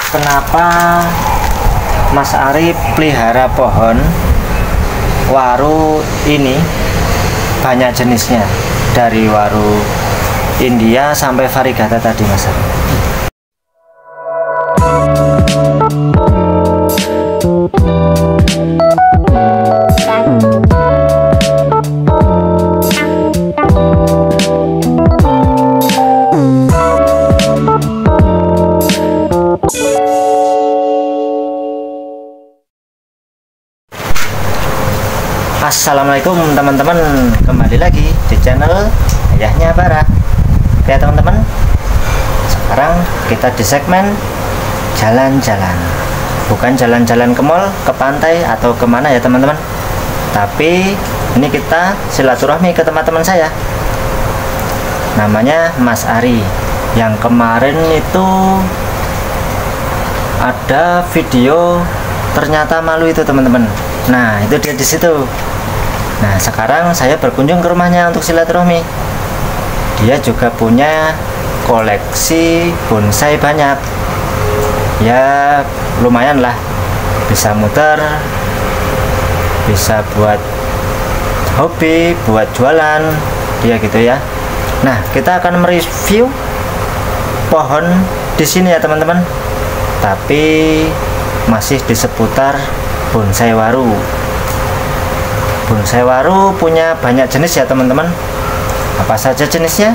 Kenapa Mas Ari pelihara pohon waru ini banyak jenisnya, dari waru India sampai varigata tadi, Mas Ari? Assalamualaikum teman-teman, kembali lagi di channel Ayahnya Bara. Oke teman-teman, sekarang kita di segmen jalan-jalan. Bukan jalan-jalan ke mall, ke pantai, atau kemana ya teman-teman, tapi ini kita silaturahmi ke teman-teman saya. Namanya Mas Ari. Yang kemarin itu ada video ternyata malu itu teman-teman. Nah itu dia di situ. Nah sekarang saya berkunjung ke rumahnya untuk silaturahmi. Dia juga punya koleksi bonsai banyak. Ya lumayan lah, bisa muter, bisa buat hobi, buat jualan, dia gitu ya. Nah kita akan mereview pohon di sini ya teman-teman, tapi masih di seputar bonsai waru. Bonsai waru punya banyak jenis ya teman-teman. Apa saja jenisnya?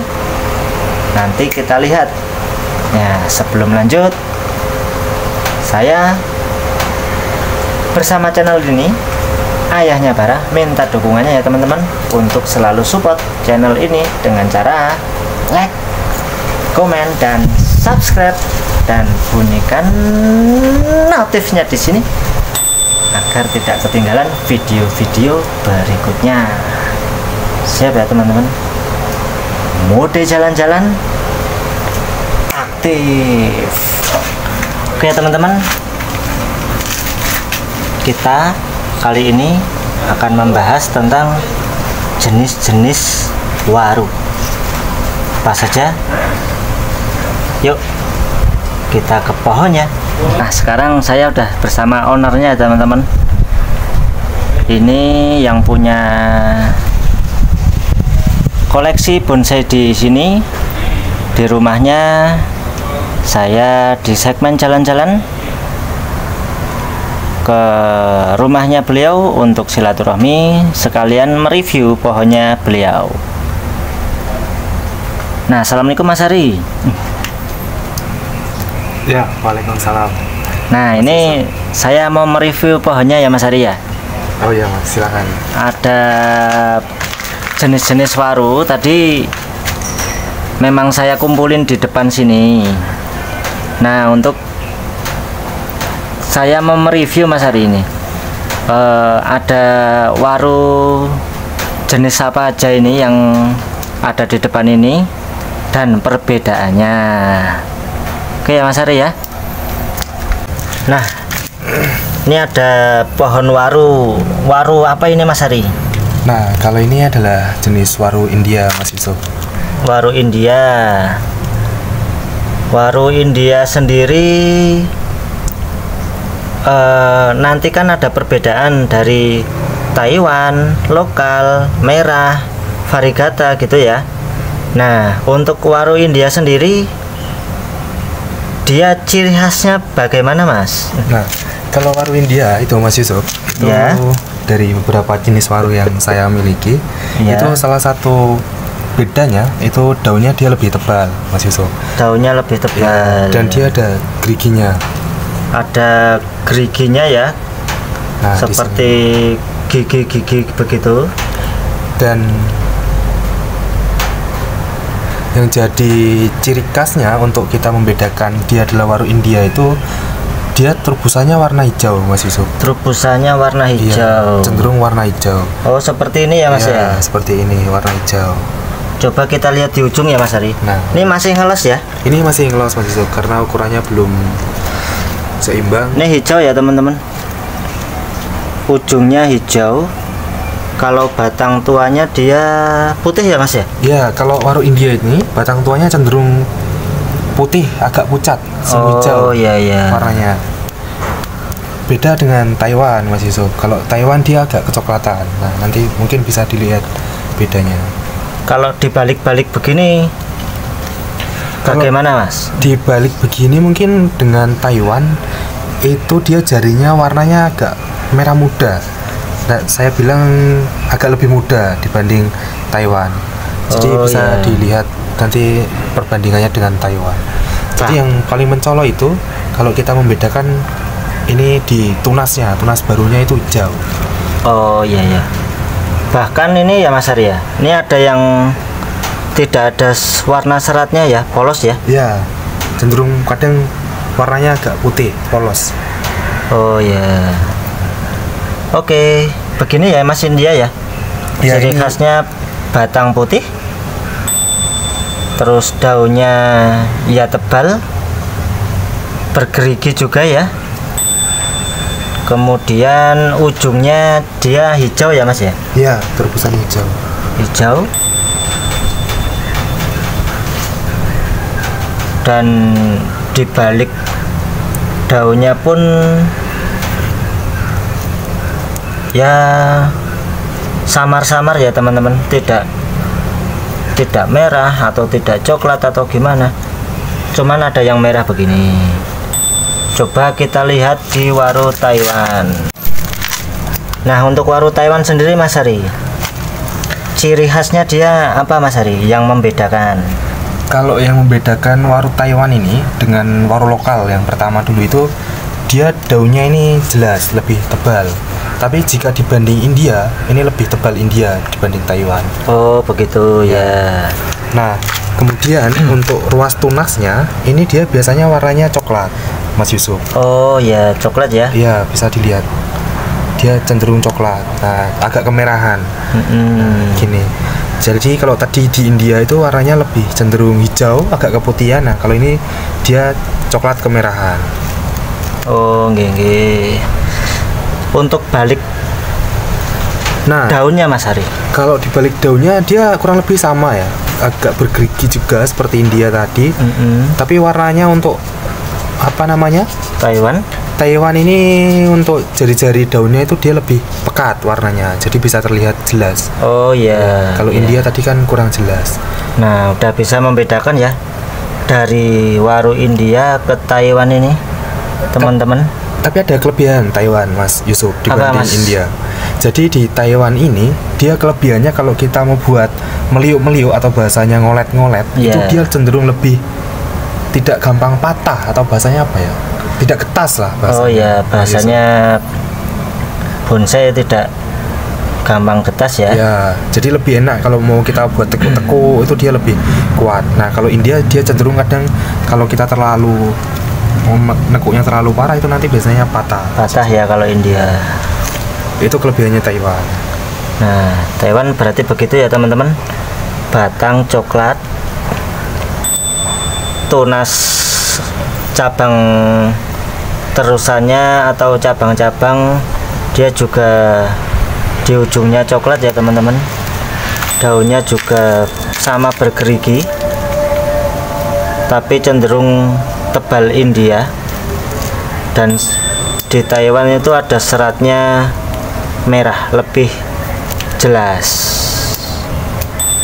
Nanti kita lihat. Ya, sebelum lanjut, saya bersama channel ini, Ayahnya Bara, minta dukungannya ya teman-teman untuk selalu support channel ini dengan cara like, komen, dan subscribe, dan bunyikan notifnya di sini agar tidak ketinggalan video-video berikutnya. Siap ya teman-teman? Mode jalan-jalan aktif. Oke teman-teman, kita kali ini akan membahas tentang jenis-jenis waru. Apa saja? Yuk kita ke pohonnya. Nah sekarang saya udah bersama ownernya teman-teman. Ini yang punya koleksi bonsai di sini, di rumahnya. Saya di segmen jalan-jalan ke rumahnya beliau untuk silaturahmi sekalian mereview pohonnya beliau. Nah assalamualaikum Mas Ari. Ya, waalaikumsalam. Nah ini saya mau mereview pohonnya ya Mas Ari ya. Oh ya Mas, silakan. Ada jenis-jenis waru tadi memang saya kumpulin di depan sini. Nah untuk saya mau mereview Mas Ari ini, ada waru jenis apa aja ini yang ada di depan ini dan perbedaannya. Oke ya Mas Ari ya. Nah ini ada pohon waru. Waru apa ini Mas Ari? Nah kalau ini adalah jenis waru India Mas Yusuf. Waru India. Waru India sendiri nanti kan ada perbedaan dari Taiwan, lokal, merah, varigata gitu ya. Nah untuk waru India sendiri, dia ciri khasnya bagaimana Mas? Nah kalau waru India itu Mas Yusuf, itu ya, dari beberapa jenis waru yang saya miliki, ya, itu salah satu bedanya itu daunnya dia lebih tebal Mas Yusuf. Daunnya lebih tebal ya, dan dia ada geriginya. Ada geriginya ya. Nah, seperti gigi-gigi begitu. Dan yang jadi ciri khasnya untuk kita membedakan dia adalah waru India itu, dia terubusannya warna hijau Mas Yusuf. Terubusannya warna hijau. Iya, cenderung warna hijau. Oh seperti ini ya Mas ya? Seperti ini warna hijau. Coba kita lihat di ujung ya Mas Ari. Nah ini masih ngeles ya? Ini masih ngeles Mas Yusuf karena ukurannya belum seimbang. Ini hijau ya teman-teman, ujungnya hijau. Kalau batang tuanya dia putih ya Mas ya? Ya, kalau waru India ini batang tuanya cenderung putih agak pucat, semu hijau iya iya. warnanya. Beda dengan Taiwan Mas Yusuf. Kalau Taiwan dia agak kecoklatan. Nah, nanti mungkin bisa dilihat bedanya. Kalau dibalik-balik begini bagaimana Mas? Dibalik begini mungkin dengan Taiwan itu dia jarinya warnanya agak merah muda. Nah, saya bilang agak lebih muda dibanding Taiwan. Jadi bisa dilihat nanti perbandingannya dengan Taiwan. Jadi yang paling mencolok itu kalau kita membedakan ini di tunasnya, tunas barunya itu hijau. Oh iya ya. Bahkan ini ya Mas Arya, ini ada yang tidak ada warna seratnya ya, polos ya? Ya, cenderung kadang warnanya agak putih, polos. Oh ya. Oke, begini ya Mas India ya. Ya, ciri ini khasnya batang putih, terus daunnya ya tebal, bergerigi juga ya. Kemudian ujungnya dia hijau ya Mas ya? ya terubusan hijau. Hijau. Dan di balik daunnya pun ya samar-samar ya teman-teman, tidak merah atau tidak coklat atau gimana, cuman ada yang merah begini. Coba kita lihat di waru Taiwan. Nah, untuk waru Taiwan sendiri Mas Ari, ciri khasnya dia apa Mas Ari yang membedakan? Kalau yang membedakan waru Taiwan ini dengan waru lokal yang pertama dulu itu, dia daunnya ini jelas lebih tebal. Tapi jika dibanding India, ini lebih tebal India dibanding Taiwan. Oh begitu ya. Nah, kemudian untuk ruas tunasnya, ini dia biasanya warnanya coklat, Mas Yusuf. Oh ya, coklat ya. Iya, bisa dilihat. Dia cenderung coklat. Nah, agak kemerahan. Gini. Jadi kalau tadi di India itu warnanya lebih cenderung hijau, agak keputihan. Nah, kalau ini dia coklat kemerahan. Oh, nggih. Untuk balik daunnya Mas Ari. Kalau di balik daunnya dia kurang lebih sama ya. Agak bergerigi juga seperti India tadi. Tapi warnanya untuk apa namanya? Taiwan ini untuk jari-jari daunnya itu dia lebih pekat warnanya, jadi bisa terlihat jelas. Oh iya. Kalau India tadi kan kurang jelas. Nah, udah bisa membedakan ya dari waru India ke Taiwan ini, teman-teman. Tapi ada kelebihan Taiwan, Mas Yusuf, dibanding India. Jadi di Taiwan ini dia kelebihannya kalau kita mau buat meliuk-meliuk atau bahasanya ngolet-ngolet, itu dia cenderung lebih tidak gampang patah atau bahasanya apa ya? Tidak ketas lah bahasanya. Oh ya, bahasanya bonsai tidak gampang ketas ya. Ya, jadi lebih enak kalau mau kita buat teku-teku itu dia lebih kuat. Nah, kalau India dia cenderung kadang kalau kita terlalu nekuknya terlalu parah itu nanti biasanya patah. Patah ya kalau India. Itu kelebihannya Taiwan. Nah, Taiwan berarti begitu ya teman-teman. Batang coklat, tunas cabang terusannya atau cabang-cabang dia juga di ujungnya coklat ya teman-teman. Daunnya juga sama bergerigi, tapi cenderung tebal India. Dan di Taiwan itu ada seratnya merah, lebih jelas.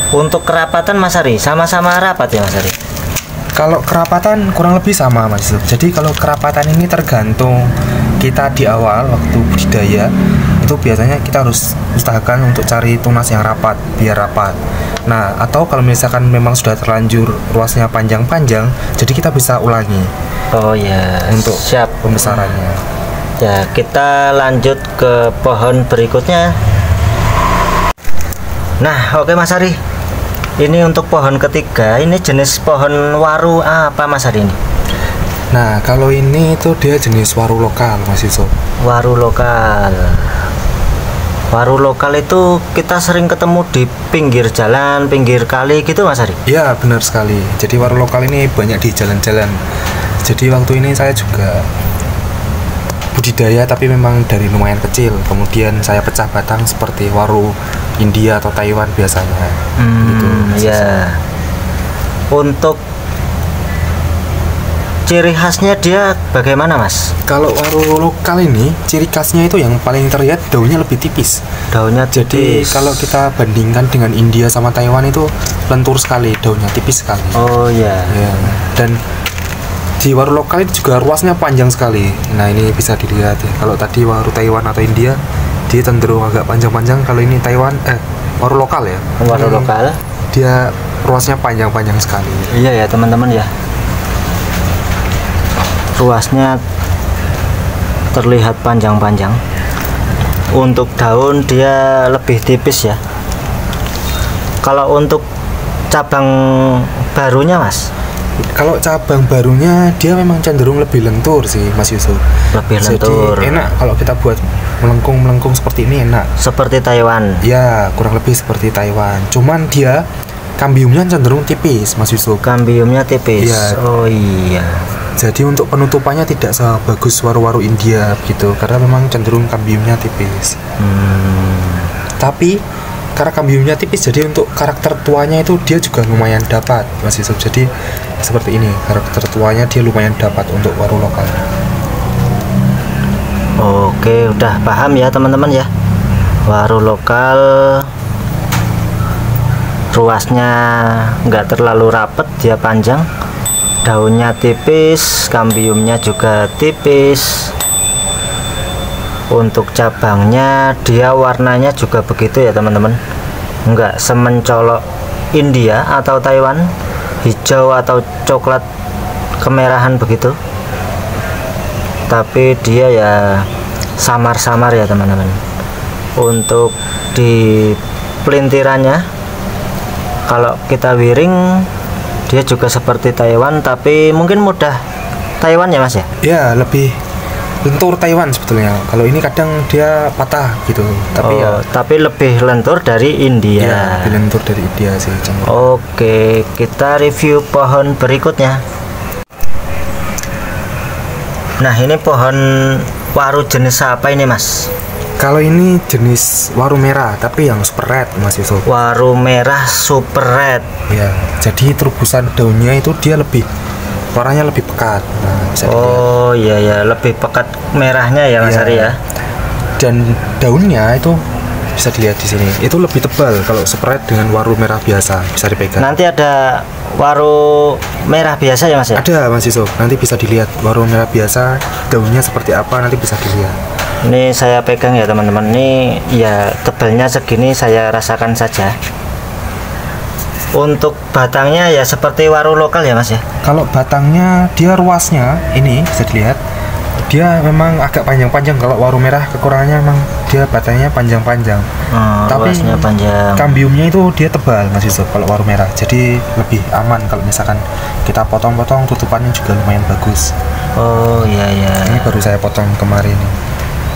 Untuk kerapatan Mas Ari, sama-sama rapat ya Mas Ari? Kalau kerapatan kurang lebih sama Mas Yusuf. Jadi kalau kerapatan ini tergantung kita di awal waktu budidaya itu biasanya kita harus usahakan untuk cari tunas yang rapat biar rapat. Nah, atau kalau misalkan memang sudah terlanjur ruasnya panjang-panjang, jadi kita bisa ulangi. Oh ya, untuk siap pembesarannya. Ya, kita lanjut ke pohon berikutnya. Nah, oke Mas Ari. Ini untuk pohon ketiga, ini jenis pohon waru apa Mas Ari ini? Nah, kalau ini itu dia jenis waru lokal Mas Yusuf. Waru lokal. Waru lokal itu kita sering ketemu di pinggir jalan, pinggir kali gitu Mas Ari? Iya, benar sekali. Jadi waru lokal ini banyak di jalan-jalan. Jadi waktu ini saya juga budidaya tapi memang dari lumayan kecil. Kemudian saya pecah batang seperti waru India atau Taiwan biasanya. Gitu. Ya. Untuk ciri khasnya dia bagaimana, Mas? Kalau waru lokal ini ciri khasnya itu yang paling terlihat daunnya lebih tipis. Daunnya Jadi tipis. kalau kita bandingkan dengan India sama Taiwan itu lentur sekali, daunnya tipis sekali. Oh ya. Ya. Dan di waru lokal itu juga ruasnya panjang sekali. Nah ini bisa dilihat ya. Kalau tadi waru Taiwan atau India dia cenderung agak panjang-panjang. Kalau ini Taiwan waru lokal ya. Waru lokal. Dia ruasnya panjang-panjang sekali. Iya ya teman-teman ya. Ruasnya terlihat panjang-panjang. Untuk daun dia lebih tipis ya. Kalau untuk cabang barunya, Mas? Kalau cabang barunya dia memang cenderung lebih lentur sih, Mas Yusuf. Lebih Jadi lentur. enak kalau kita buat melengkung seperti ini enak. Seperti Taiwan. Ya, kurang lebih seperti Taiwan. Cuman dia kambiumnya cenderung tipis, Mas Yusuf. Kambiumnya tipis. Iya. Oh iya. Jadi untuk penutupannya tidak sebagus waru-waru India gitu, karena memang cenderung kambiumnya tipis. Tapi karena kambiumnya tipis, jadi untuk karakter tuanya itu dia juga lumayan dapat, Mas Yusuf. Jadi seperti ini, karakter tuanya dia lumayan dapat untuk waru lokal. Oke, udah paham ya teman-teman ya. Waru lokal ruasnya nggak terlalu rapet, dia panjang. Daunnya tipis, kambiumnya juga tipis. Untuk cabangnya dia warnanya juga begitu ya teman-teman, nggak semencolok India atau Taiwan, hijau atau coklat kemerahan begitu, tapi dia ya samar-samar ya teman-teman. Untuk di pelintirannya kalau kita wiring dia juga seperti Taiwan, tapi mungkin mudah Taiwan ya Mas ya? Ya, lebih lentur Taiwan sebetulnya. Kalau ini kadang dia patah gitu, tapi tapi lebih lentur dari India. Ya, lebih lentur dari India sih cenderung. Oke, kita review pohon berikutnya. Nah, ini pohon waru jenis apa ini, Mas? Kalau ini jenis waru merah, tapi yang super red, Mas Yusuf. Waru merah super red. Ya, jadi terubusan daunnya itu dia lebih warnanya lebih pekat. Nah, bisa Oh iya ya, lebih pekat merahnya ya Mas Ari ya. Dan daunnya itu bisa dilihat di sini. Itu lebih tebal kalau super red dengan waru merah biasa, bisa dipegang. Nanti ada waru merah biasa ya Mas ya? Ada Mas Yusuf, nanti bisa dilihat waru merah biasa daunnya seperti apa, nanti bisa dilihat. Ini saya pegang ya teman-teman. Ini ya tebalnya segini, saya rasakan saja. Untuk batangnya ya seperti waru lokal ya Mas ya? Kalau batangnya dia ruasnya ini bisa dilihat, dia memang agak panjang-panjang. Kalau waru merah kekurangannya memang dia batangnya panjang-panjang. Tapi ruasnya panjang. Kambiumnya itu dia tebal Mas Yusuf kalau waru merah, jadi lebih aman kalau misalkan kita potong-potong, tutupannya juga lumayan bagus. Oh iya ya. Ini baru saya potong kemarin.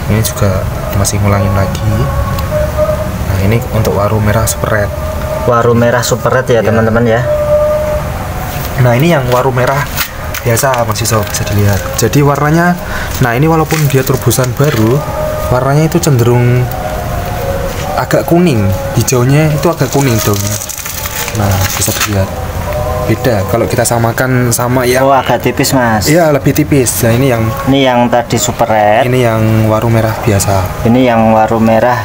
Ini juga masih ngulangin lagi. Nah ini untuk waru merah super red. Waru merah super red ya teman-teman ya. Nah ini yang waru merah biasa Mas Yusuf, bisa dilihat. Jadi warnanya, nah ini walaupun dia terubusan baru, warnanya itu cenderung agak kuning, hijaunya itu agak kuning daunnya. Nah bisa dilihat. Beda kalau kita samakan sama yang agak tipis Mas. Iya lebih tipis. Nah ini yang tadi super red. Ini yang waru merah biasa. Ini yang waru merah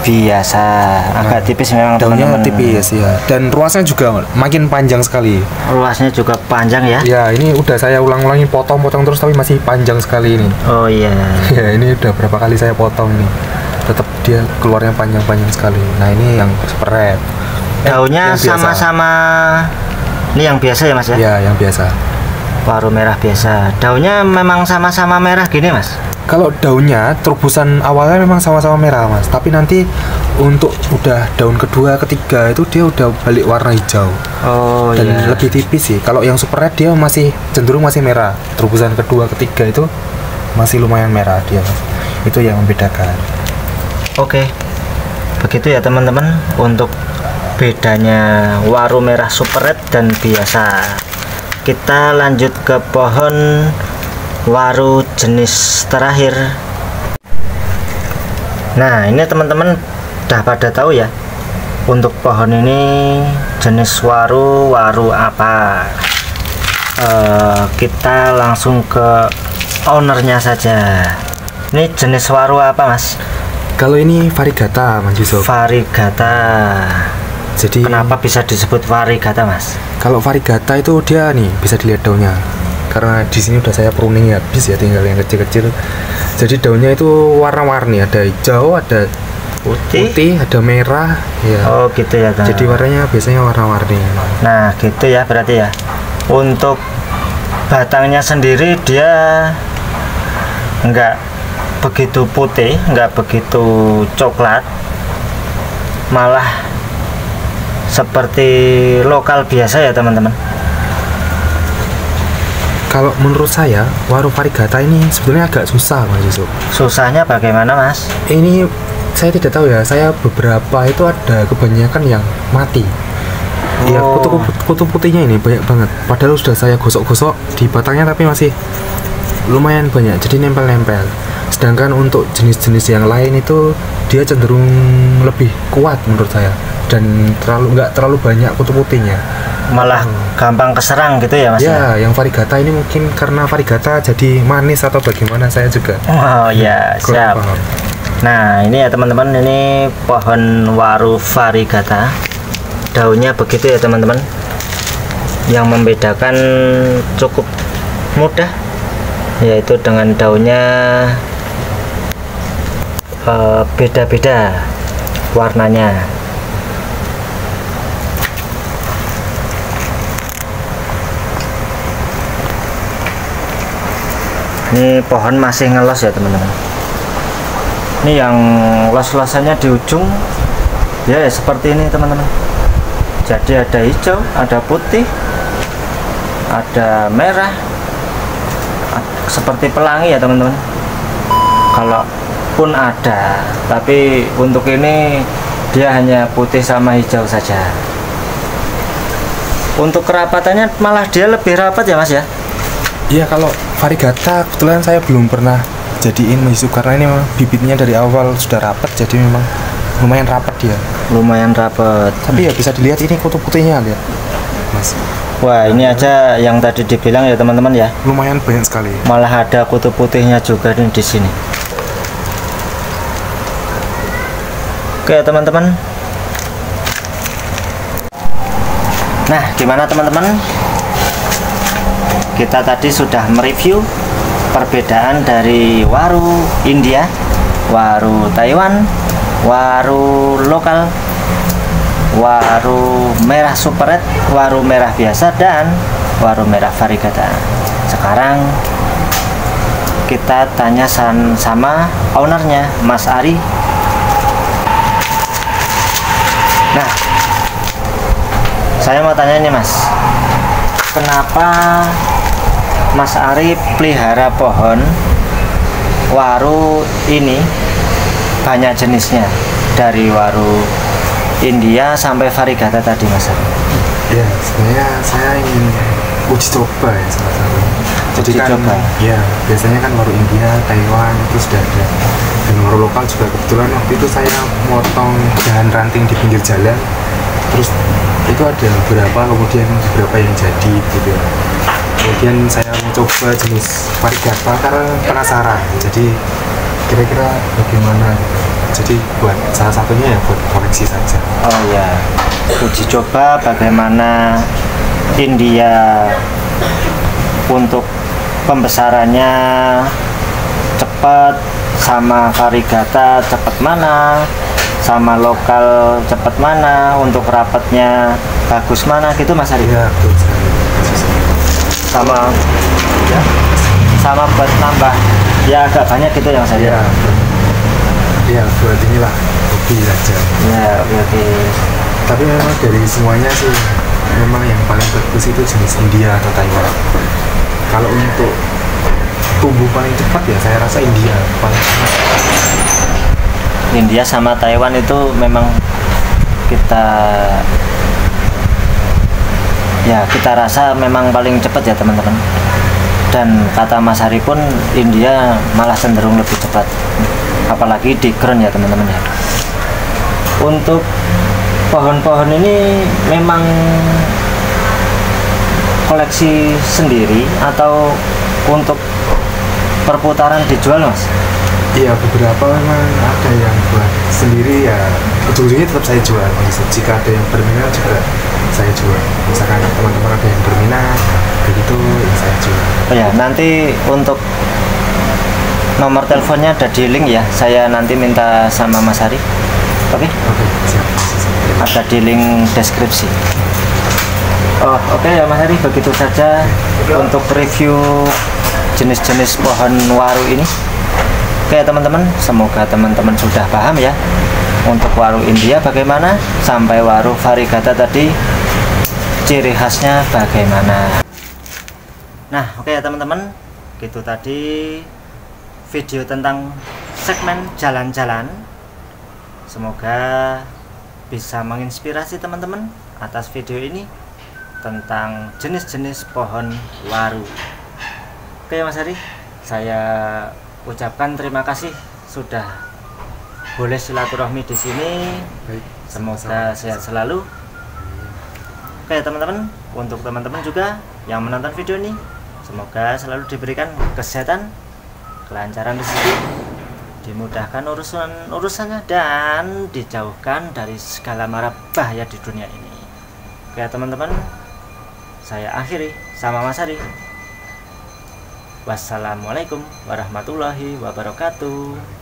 biasa. Agak tipis memang daunnya teman-teman. tipis ya. Dan ruasnya juga makin panjang sekali. Ruasnya juga panjang ya. Ya ini udah saya ulang-ulangin, potong-potong terus tapi masih panjang sekali ini. Oh iya. Ya ini udah berapa kali saya potong ini. Tetap dia keluarnya panjang-panjang sekali. Nah ini yang super red. Daunnya sama-sama. Ini yang biasa ya Mas ya? Ya yang biasa. Waru merah biasa. Daunnya memang sama-sama merah gini Mas? Kalau daunnya terubusan awalnya memang sama-sama merah Mas, tapi nanti untuk udah daun kedua ketiga itu dia udah balik warna hijau. Oh dan iya. lebih tipis sih. Kalau yang super red dia masih cenderung masih merah. Terubusan kedua ketiga itu masih lumayan merah dia Mas. Itu yang membedakan. Oke. Begitu ya teman-teman untuk bedanya waru merah super red dan biasa. Kita lanjut ke pohon waru jenis terakhir. Nah ini teman-teman udah pada tahu ya, untuk pohon ini jenis waru apa. kita langsung ke ownernya saja. Ini jenis waru apa, Mas? Kalau ini variegata, Mas Yusuf. Variegata. Jadi Kenapa bisa disebut variegata, Mas? kalau variegata itu dia nih bisa dilihat daunnya. Karena di sini udah saya pruning habis ya, tinggal yang kecil-kecil. Jadi daunnya itu warna-warni, ada hijau, ada putih, ada merah, ya. Oh gitu ya. Jadi warnanya biasanya warna-warni. Nah gitu ya berarti ya. Untuk batangnya sendiri dia enggak begitu putih, enggak begitu coklat, malah seperti lokal biasa ya teman-teman. Kalau menurut saya waru variegata ini sebenarnya agak susah, Mas Yusuf. Susahnya bagaimana, Mas? Ini saya tidak tahu ya, saya beberapa itu ada kebanyakan yang mati. Ya, kutu putihnya ini banyak banget. Padahal sudah saya gosok-gosok di batangnya tapi masih lumayan banyak, jadi nempel-nempel. Sedangkan untuk jenis-jenis yang lain itu dia cenderung lebih kuat menurut saya dan nggak terlalu banyak kutu putihnya. Malah gampang keserang gitu ya, Mas? Ya, yang variegata ini mungkin karena variegata jadi manis atau bagaimana saya juga. Oh ya, siap. Paham. Nah ini ya teman-teman, ini pohon waru variegata. Daunnya begitu ya teman-teman. Yang membedakan cukup mudah, yaitu dengan daunnya beda-beda warnanya. Ini pohon masih ngelos ya teman-teman. Ini yang los-losannya di ujung ya, seperti ini teman-teman. Jadi ada hijau, ada putih, ada merah, seperti pelangi ya teman-teman. Kalau pun ada, tapi untuk ini dia hanya putih sama hijau saja. Untuk kerapatannya malah dia lebih rapat ya, Mas ya? Iya, kalau variegata kebetulan saya belum pernah jadiin Mas, karena ini memang bibitnya dari awal sudah rapat, jadi memang lumayan rapat dia. Lumayan rapat. Tapi ya bisa dilihat ini kutu putihnya, lihat, Mas. Wah, ini aja yang tadi dibilang ya teman-teman ya. Lumayan banyak sekali. Malah ada kutu putihnya juga nih di sini. Oke teman-teman. Nah, gimana teman-teman? Kita tadi sudah mereview perbedaan dari waru India, waru Taiwan, waru lokal, waru merah super red, waru merah biasa, dan waru merah variegata. Sekarang kita tanya sama ownernya, Mas Ari. Nah, saya mau tanya nih Mas, kenapa Mas Ari pelihara pohon waru ini banyak jenisnya, dari waru India sampai variegata tadi, Mas Ari? Ya, sebenarnya saya ingin uji coba ya salah satu. Jadi kan, ya biasanya kan waru India, Taiwan itu sudah ada. Dan waru lokal juga kebetulan waktu itu saya motong dahan ranting di pinggir jalan. Terus itu ada beberapa yang jadi gitu. Kemudian saya mencoba jenis variegata karena penasaran. Jadi kira-kira bagaimana gitu. Jadi buat salah satunya ya buat koleksi saja. Oh ya, uji coba bagaimana India untuk pembesarannya cepat, sama variegata cepat mana, sama lokal cepat mana, untuk rapatnya bagus mana gitu Mas Ari? Iya, betul sekali. Sama ya, sama buat nambah ya agak banyak gitu ya Mas Ari? Iya, buat inilah hobi saja. Ya, oke. Tapi memang dari semuanya sih memang yang paling bagus itu jenis India atau Taiwan. Kalau untuk tumbuh paling cepat ya saya rasa India paling cepat. India sama Taiwan itu memang kita rasa memang paling cepat ya teman-teman. Dan kata Mas Hari pun India malah cenderung lebih cepat, apalagi di ground ya teman-teman ya. Untuk pohon-pohon ini memang koleksi sendiri atau untuk perputaran dijual, Mas? Iya, beberapa memang ada yang buat sendiri ya, ujung-ujungnya tetap saya jual. Jika ada yang berminat juga saya jual. Misalkan teman-teman ada yang berminat begitu ya saya jual. Oh ya, nanti untuk nomor teleponnya ada di link ya, saya nanti minta sama Mas Hari. Oke? Oke, siap. Ada di link deskripsi. Oh, oke ya Mas Hari, begitu saja untuk review jenis-jenis pohon waru ini. Oke teman-teman, semoga teman-teman sudah paham ya untuk waru India bagaimana, sampai waru variegata tadi ciri khasnya bagaimana. Nah, oke ya teman-teman, gitu tadi video tentang segmen jalan-jalan. Semoga bisa menginspirasi teman-teman atas video ini tentang jenis-jenis pohon waru. Oke Mas Hari, saya ucapkan terima kasih sudah boleh silaturahmi di sini. Baik, Semoga sehat selalu. Oke teman-teman, untuk teman-teman juga yang menonton video ini, semoga selalu diberikan kesehatan, kelancaran rezeki, dimudahkan urusannya, dan dijauhkan dari segala mara bahaya di dunia ini. Oke teman-teman, saya akhiri sama Mas Hari. Wassalamualaikum warahmatullahi wabarakatuh.